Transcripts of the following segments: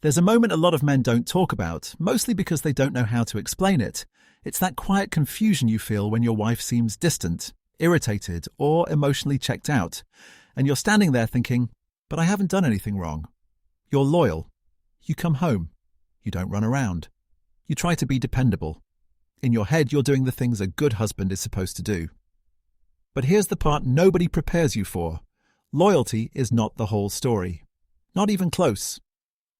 There's a moment a lot of men don't talk about, mostly because they don't know how to explain it. It's that quiet confusion you feel when your wife seems distant, irritated, or emotionally checked out, and you're standing there thinking, but I haven't done anything wrong. You're loyal. You come home. You don't run around. You try to be dependable. In your head, you're doing the things a good husband is supposed to do. But here's the part nobody prepares you for. Loyalty is not the whole story. Not even close.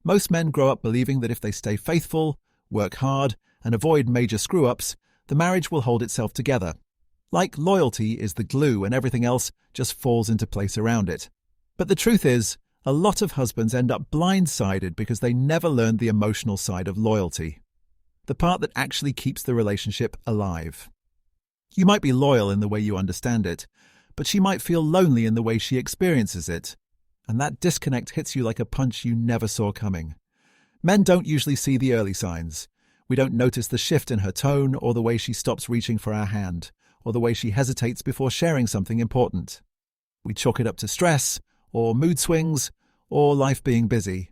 Most men grow up believing that if they stay faithful, work hard, and avoid major screw-ups, the marriage will hold itself together. Like loyalty is the glue and everything else just falls into place around it. But the truth is, a lot of husbands end up blindsided because they never learned the emotional side of loyalty. The part that actually keeps the relationship alive. You might be loyal in the way you understand it, but she might feel lonely in the way she experiences it. And that disconnect hits you like a punch you never saw coming. Men don't usually see the early signs. We don't notice the shift in her tone or the way she stops reaching for our hand, or the way she hesitates before sharing something important. We chalk it up to stress, or mood swings, or life being busy.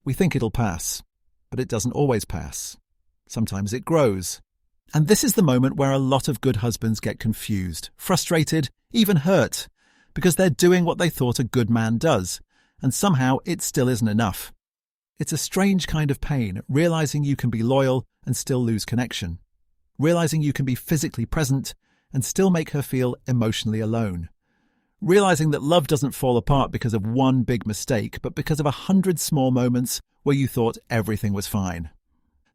We think it'll pass, but it doesn't always pass. Sometimes it grows. And this is the moment where a lot of good husbands get confused, frustrated, even hurt, because they're doing what they thought a good man does, and somehow it still isn't enough. It's a strange kind of pain, realizing you can be loyal and still lose connection. Realizing you can be physically present and still make her feel emotionally alone. Realizing that love doesn't fall apart because of one big mistake, but because of 100 small moments where you thought everything was fine.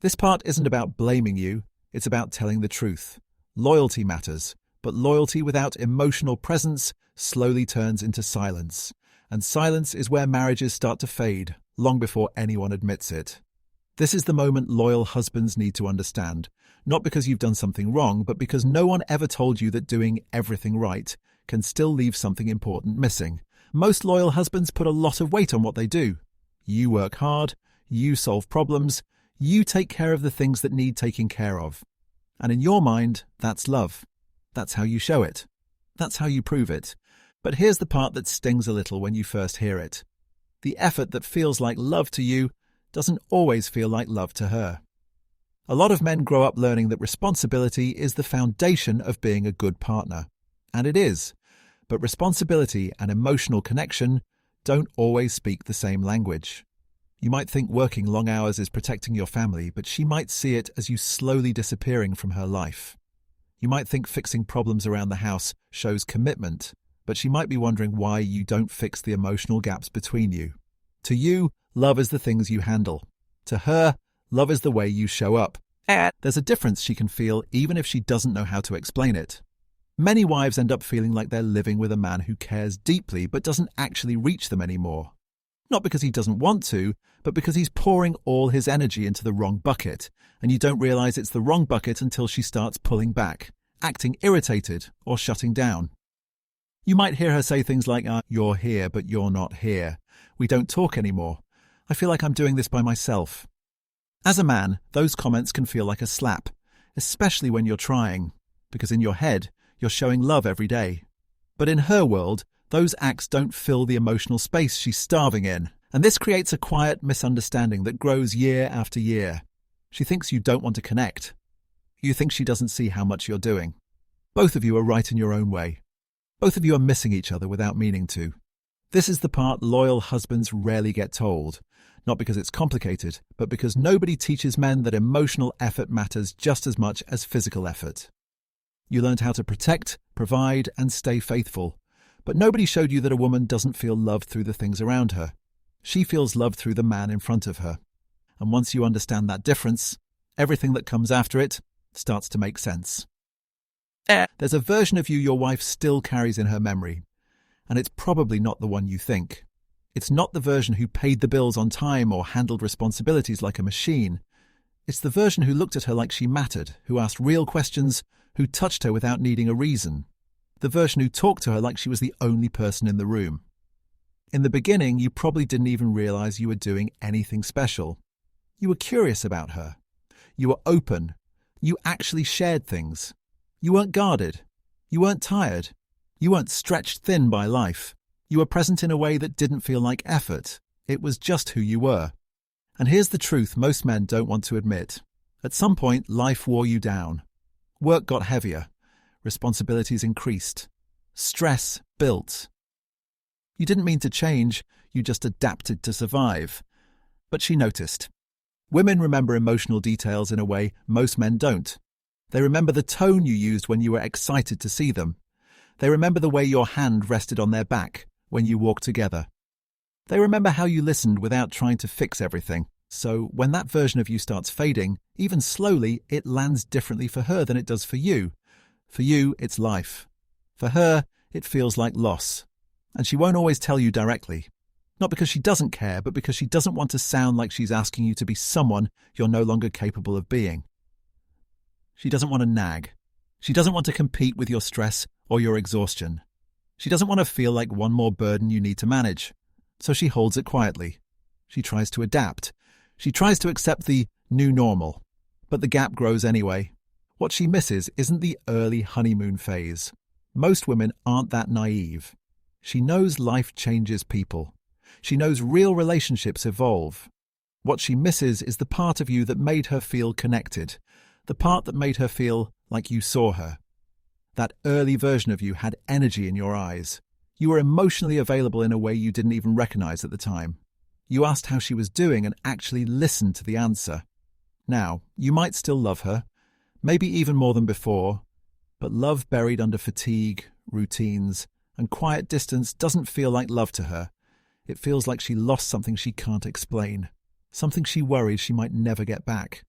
This part isn't about blaming you, it's about telling the truth. Loyalty matters, but loyalty without emotional presence slowly turns into silence. And silence is where marriages start to fade, long before anyone admits it. This is the moment loyal husbands need to understand, not because you've done something wrong, but because no one ever told you that doing everything right can still leave something important missing. Most loyal husbands put a lot of weight on what they do. You work hard, you solve problems, you take care of the things that need taking care of. And in your mind, that's love. That's how you show it. That's how you prove it. But here's the part that stings a little when you first hear it. The effort that feels like love to you doesn't always feel like love to her. A lot of men grow up learning that responsibility is the foundation of being a good partner. And it is. But responsibility and emotional connection don't always speak the same language. You might think working long hours is protecting your family, but she might see it as you slowly disappearing from her life. You might think fixing problems around the house shows commitment, but she might be wondering why you don't fix the emotional gaps between you. To you, love is the things you handle. To her, love is the way you show up. There's a difference she can feel even if she doesn't know how to explain it. Many wives end up feeling like they're living with a man who cares deeply but doesn't actually reach them anymore. Not because he doesn't want to, but because he's pouring all his energy into the wrong bucket, and you don't realize it's the wrong bucket until she starts pulling back, acting irritated, or shutting down. You might hear her say things like, you're here, but you're not here. We don't talk anymore. I feel like I'm doing this by myself. As a man, those comments can feel like a slap, especially when you're trying, because in your head, you're showing love every day. But in her world, those acts don't fill the emotional space she's starving in, and this creates a quiet misunderstanding that grows year after year. She thinks you don't want to connect. You think she doesn't see how much you're doing. Both of you are right in your own way. Both of you are missing each other without meaning to. This is the part loyal husbands rarely get told, not because it's complicated, but because nobody teaches men that emotional effort matters just as much as physical effort. You learned how to protect, provide, and stay faithful. But nobody showed you that a woman doesn't feel love through the things around her. She feels love through the man in front of her. And once you understand that difference, everything that comes after it starts to make sense. There's a version of you your wife still carries in her memory, and it's probably not the one you think. It's not the version who paid the bills on time or handled responsibilities like a machine. It's the version who looked at her like she mattered, who asked real questions, who touched her without needing a reason. The version who talked to her like she was the only person in the room. In the beginning, you probably didn't even realize you were doing anything special. You were curious about her. You were open. You actually shared things. You weren't guarded. You weren't tired. You weren't stretched thin by life. You were present in a way that didn't feel like effort. It was just who you were. And here's the truth most men don't want to admit. At some point, life wore you down. Work got heavier. Responsibilities increased. Stress built. You didn't mean to change, you just adapted to survive. But she noticed. Women remember emotional details in a way most men don't. They remember the tone you used when you were excited to see them. They remember the way your hand rested on their back when you walked together. They remember how you listened without trying to fix everything. So when that version of you starts fading, even slowly, it lands differently for her than it does for you. For you, it's life. For her, it feels like loss. And she won't always tell you directly. Not because she doesn't care, but because she doesn't want to sound like she's asking you to be someone you're no longer capable of being. She doesn't want to nag. She doesn't want to compete with your stress or your exhaustion. She doesn't want to feel like one more burden you need to manage. So she holds it quietly. She tries to adapt. She tries to accept the new normal. But the gap grows anyway. What she misses isn't the early honeymoon phase. Most women aren't that naive. She knows life changes people. She knows real relationships evolve. What she misses is the part of you that made her feel connected, the part that made her feel like you saw her. That early version of you had energy in your eyes. You were emotionally available in a way you didn't even recognize at the time. You asked how she was doing and actually listened to the answer. Now, you might still love her, maybe even more than before, but love buried under fatigue, routines, and quiet distance doesn't feel like love to her. It feels like she lost something she can't explain, something she worries she might never get back.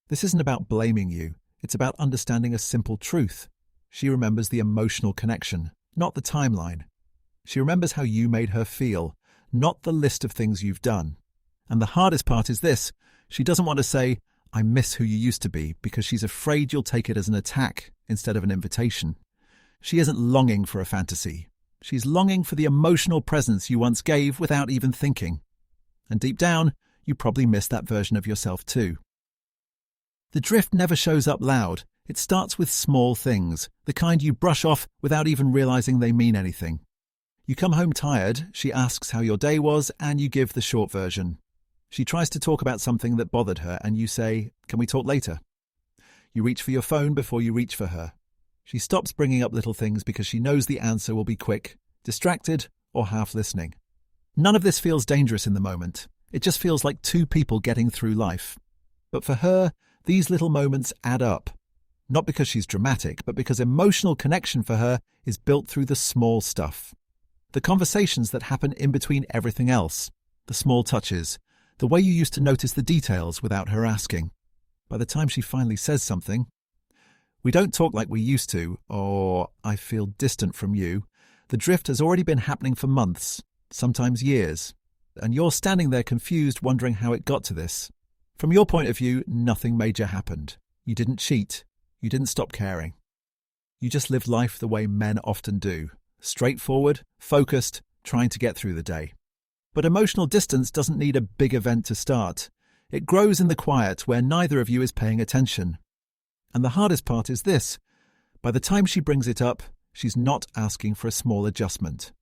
This isn't about blaming you. It's about understanding a simple truth. She remembers the emotional connection, not the timeline. She remembers how you made her feel, not the list of things you've done. And the hardest part is this. She doesn't want to say, I miss who you used to be, because she's afraid you'll take it as an attack instead of an invitation. She isn't longing for a fantasy. She's longing for the emotional presence you once gave without even thinking. And deep down, you probably miss that version of yourself too. The drift never shows up loud. It starts with small things, the kind you brush off without even realizing they mean anything. You come home tired, she asks how your day was, and you give the short version. She tries to talk about something that bothered her, and you say, "Can we talk later?" You reach for your phone before you reach for her. She stops bringing up little things because she knows the answer will be quick, distracted, or half listening. None of this feels dangerous in the moment. It just feels like two people getting through life. But for her, these little moments add up. Not because she's dramatic, but because emotional connection for her is built through the small stuff. The conversations that happen in between everything else. The small touches. The way you used to notice the details without her asking. By the time she finally says something, "We don't talk like we used to," or "I feel distant from you," the drift has already been happening for months, sometimes years. And you're standing there confused, wondering how it got to this. From your point of view, nothing major happened. You didn't cheat. You didn't stop caring. You just lived life the way men often do. Straightforward, focused, trying to get through the day. But emotional distance doesn't need a big event to start. It grows in the quiet where neither of you is paying attention. And the hardest part is this. By the time she brings it up, she's not asking for a small adjustment.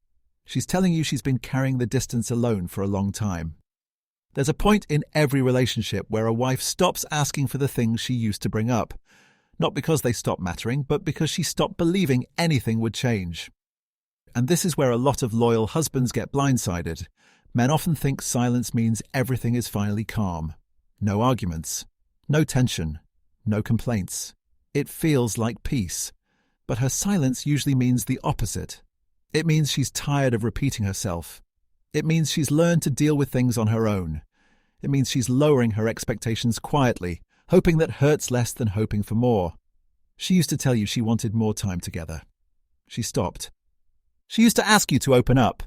She's telling you she's been carrying the distance alone for a long time. There's a point in every relationship where a wife stops asking for the things she used to bring up. Not because they stopped mattering, but because she stopped believing anything would change. And this is where a lot of loyal husbands get blindsided. Men often think silence means everything is finally calm. No arguments. No tension. No complaints. It feels like peace. But her silence usually means the opposite. It means she's tired of repeating herself. It means she's learned to deal with things on her own. It means she's lowering her expectations quietly, hoping that hurts less than hoping for more. She used to tell you she wanted more time together. She stopped. She used to ask you to open up.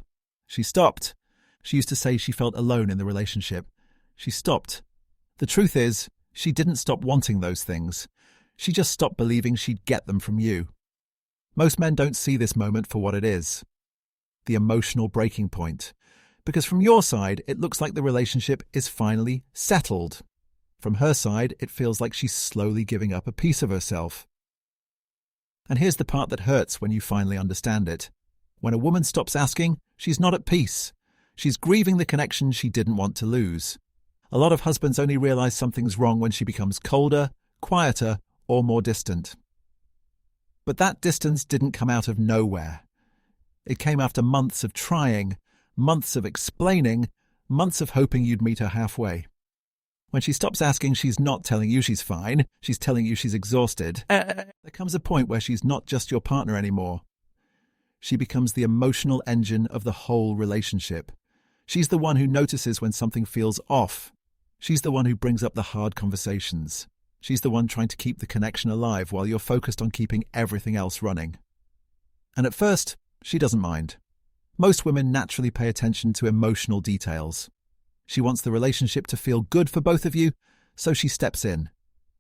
She stopped. She used to say she felt alone in the relationship. She stopped. The truth is, she didn't stop wanting those things. She just stopped believing she'd get them from you. Most men don't see this moment for what it is. The emotional breaking point. Because from your side, it looks like the relationship is finally settled. From her side, it feels like she's slowly giving up a piece of herself. And here's the part that hurts when you finally understand it. When a woman stops asking, she's not at peace. She's grieving the connection she didn't want to lose. A lot of husbands only realize something's wrong when she becomes colder, quieter, or more distant. But that distance didn't come out of nowhere. It came after months of trying, months of explaining, months of hoping you'd meet her halfway. When she stops asking, she's not telling you she's fine, she's telling you she's exhausted. There comes a point where she's not just your partner anymore. She becomes the emotional engine of the whole relationship. She's the one who notices when something feels off. She's the one who brings up the hard conversations. She's the one trying to keep the connection alive while you're focused on keeping everything else running. And at first, she doesn't mind. Most women naturally pay attention to emotional details. She wants the relationship to feel good for both of you, so she steps in.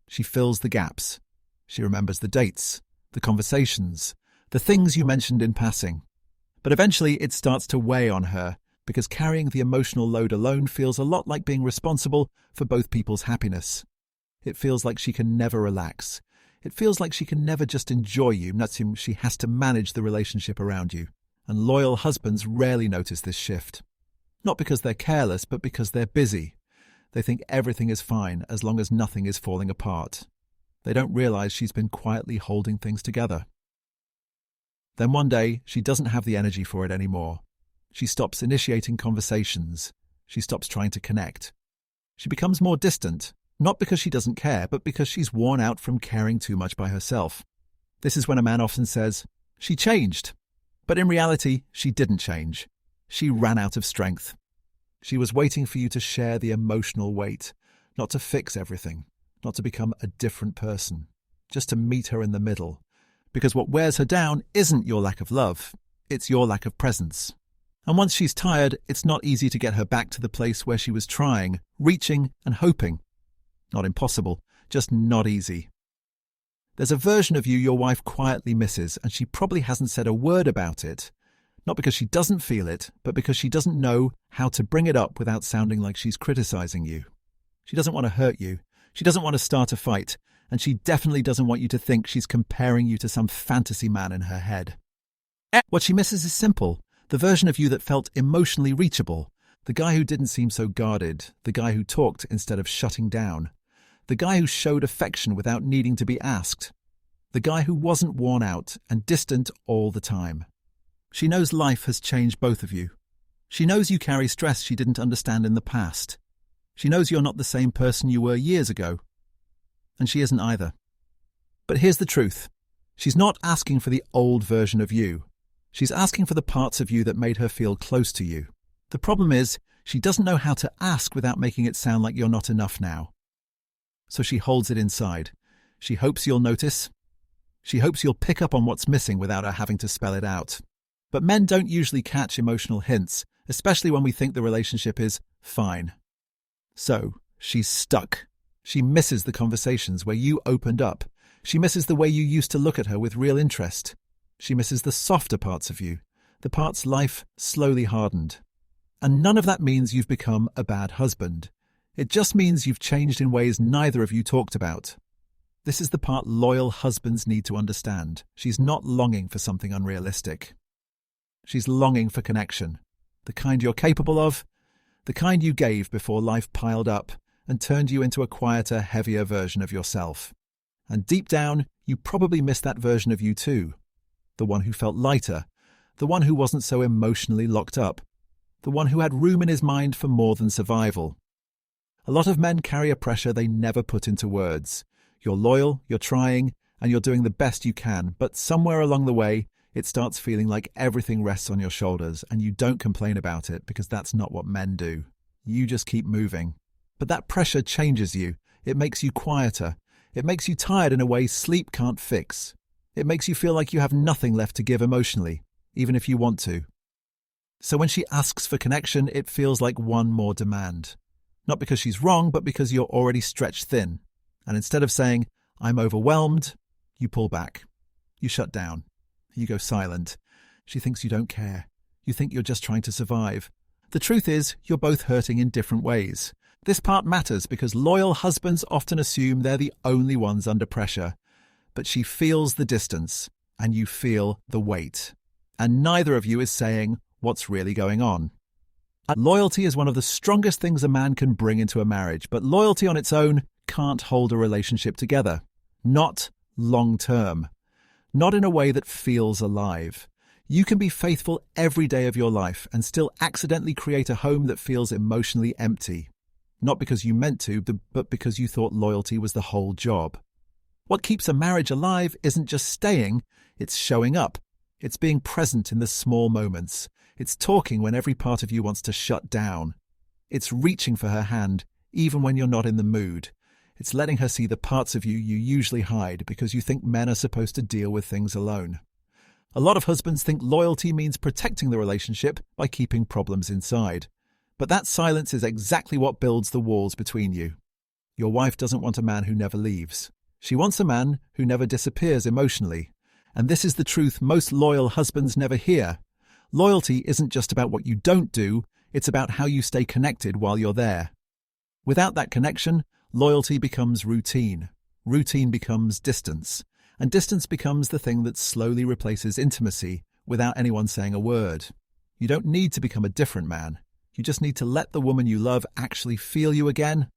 She fills the gaps. She remembers the dates, the conversations, the things you mentioned in passing. But eventually it starts to weigh on her, because carrying the emotional load alone feels a lot like being responsible for both people's happiness. It feels like she can never relax. It feels like she can never just enjoy you, she has to manage the relationship around you. And loyal husbands rarely notice this shift. Not because they're careless, but because they're busy. They think everything is fine as long as nothing is falling apart. They don't realize she's been quietly holding things together. Then one day, she doesn't have the energy for it anymore. She stops initiating conversations. She stops trying to connect. She becomes more distant, not because she doesn't care, but because she's worn out from caring too much by herself. This is when a man often says, "She changed." But in reality, she didn't change. She ran out of strength. She was waiting for you to share the emotional weight, not to fix everything, not to become a different person, just to meet her in the middle. Because what wears her down isn't your lack of love, it's your lack of presence. And once she's tired, it's not easy to get her back to the place where she was trying, reaching, and hoping. Not impossible, just not easy. There's a version of you your wife quietly misses, and she probably hasn't said a word about it. Not because she doesn't feel it, but because she doesn't know how to bring it up without sounding like she's criticizing you. She doesn't want to hurt you. She doesn't want to start a fight. And she definitely doesn't want you to think she's comparing you to some fantasy man in her head. What she misses is simple. The version of you that felt emotionally reachable. The guy who didn't seem so guarded. The guy who talked instead of shutting down. The guy who showed affection without needing to be asked. The guy who wasn't worn out and distant all the time. She knows life has changed both of you. She knows you carry stress she didn't understand in the past. She knows you're not the same person you were years ago. And she isn't either. But here's the truth. She's not asking for the old version of you. She's asking for the parts of you that made her feel close to you. The problem is, she doesn't know how to ask without making it sound like you're not enough now. So she holds it inside. She hopes you'll notice. She hopes you'll pick up on what's missing without her having to spell it out. But men don't usually catch emotional hints, especially when we think the relationship is fine. So, she's stuck. She misses the conversations where you opened up. She misses the way you used to look at her with real interest. She misses the softer parts of you, the parts life slowly hardened. And none of that means you've become a bad husband. It just means you've changed in ways neither of you talked about. This is the part loyal husbands need to understand. She's not longing for something unrealistic. She's longing for connection. The kind you're capable of, the kind you gave before life piled up and turned you into a quieter, heavier version of yourself. And deep down, you probably miss that version of you too. The one who felt lighter, the one who wasn't so emotionally locked up, the one who had room in his mind for more than survival. A lot of men carry a pressure they never put into words. You're loyal, you're trying, and you're doing the best you can, but somewhere along the way, it starts feeling like everything rests on your shoulders, and you don't complain about it because that's not what men do. You just keep moving. But that pressure changes you. It makes you quieter. It makes you tired in a way sleep can't fix. It makes you feel like you have nothing left to give emotionally, even if you want to. So when she asks for connection, it feels like one more demand. Not because she's wrong, but because you're already stretched thin. And instead of saying, "I'm overwhelmed," you pull back. You shut down. You go silent. She thinks you don't care. You think you're just trying to survive. The truth is, you're both hurting in different ways. This part matters because loyal husbands often assume they're the only ones under pressure. But she feels the distance, and you feel the weight. And neither of you is saying what's really going on. Loyalty is one of the strongest things a man can bring into a marriage, but loyalty on its own can't hold a relationship together. Not long term. Not in a way that feels alive. You can be faithful every day of your life and still accidentally create a home that feels emotionally empty. Not because you meant to, but because you thought loyalty was the whole job. What keeps a marriage alive isn't just staying, it's showing up. It's being present in the small moments. It's talking when every part of you wants to shut down. It's reaching for her hand, even when you're not in the mood. It's letting her see the parts of you you usually hide because you think men are supposed to deal with things alone. A lot of husbands think loyalty means protecting the relationship by keeping problems inside. But that silence is exactly what builds the walls between you. Your wife doesn't want a man who never leaves. She wants a man who never disappears emotionally. And this is the truth most loyal husbands never hear. Loyalty isn't just about what you don't do, it's about how you stay connected while you're there. Without that connection, loyalty becomes routine. Routine becomes distance. And distance becomes the thing that slowly replaces intimacy without anyone saying a word. You don't need to become a different man. You just need to let the woman you love actually feel you again.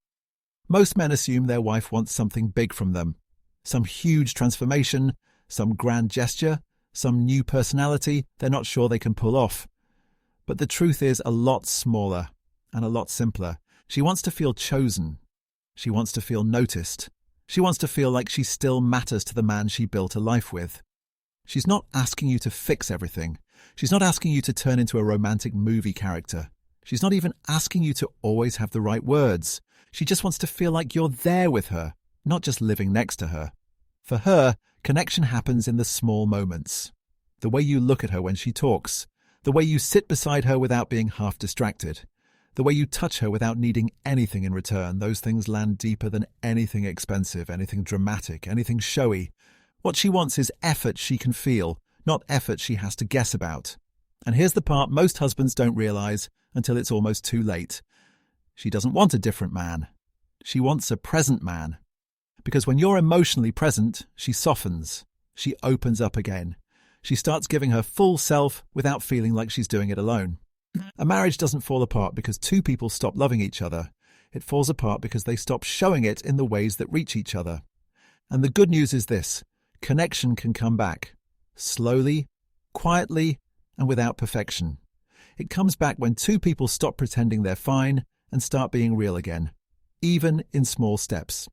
Most men assume their wife wants something big from them. Some huge transformation, some grand gesture, some new personality they're not sure they can pull off. But the truth is a lot smaller and a lot simpler. She wants to feel chosen. She wants to feel noticed. She wants to feel like she still matters to the man she built a life with. She's not asking you to fix everything. She's not asking you to turn into a romantic movie character. She's not even asking you to always have the right words. She just wants to feel like you're there with her, not just living next to her. For her, connection happens in the small moments. The way you look at her when she talks. The way you sit beside her without being half distracted. The way you touch her without needing anything in return. Those things land deeper than anything expensive, anything dramatic, anything showy. What she wants is effort she can feel, not effort she has to guess about. And here's the part most husbands don't realize until it's almost too late. She doesn't want a different man. She wants a present man. Because when you're emotionally present, she softens. She opens up again. She starts giving her full self without feeling like she's doing it alone. A marriage doesn't fall apart because two people stop loving each other. It falls apart because they stop showing it in the ways that reach each other. And the good news is this: connection can come back. Slowly, quietly, and without perfection. It comes back when two people stop pretending they're fine and start being real again, even in small steps.